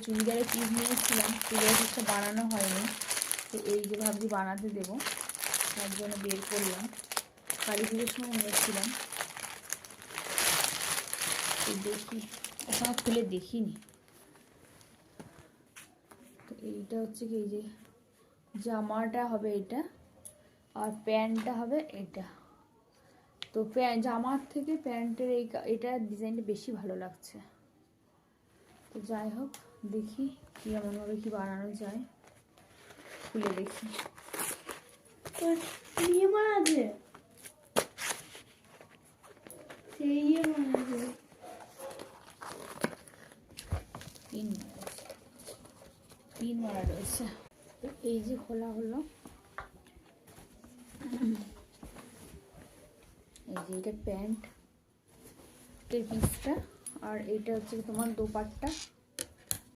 চুড়িদারের পিস নিয়েছিলাম, চুড়িদারের পিসটা বানানো হয়নি, তো এই যে ভাবছি বানাতে দেবো, তার জন্য বের করলাম। কালী পুজোর সময় নিয়েছিলাম, তো দেখি, ওখানে খুলে দেখিনি। তো এইটা হচ্ছে কি, এই যে জামাটা হবে এটা, আর প্যান্টটা হবে এটা। তো জামার থেকে প্যান্টের এটা ডিজাইনটা বেশি ভালো লাগছে। তো যাই হোক, দেখি কেমনভাবে কি বানানো যায়, খুলে দেখি। পিন মারা রয়েছে। তো এই যে খোলা হলো, এই যে এটা প্যান্ট এর পিসটা, আর এইটা হচ্ছে তোমার দোপাট্টা।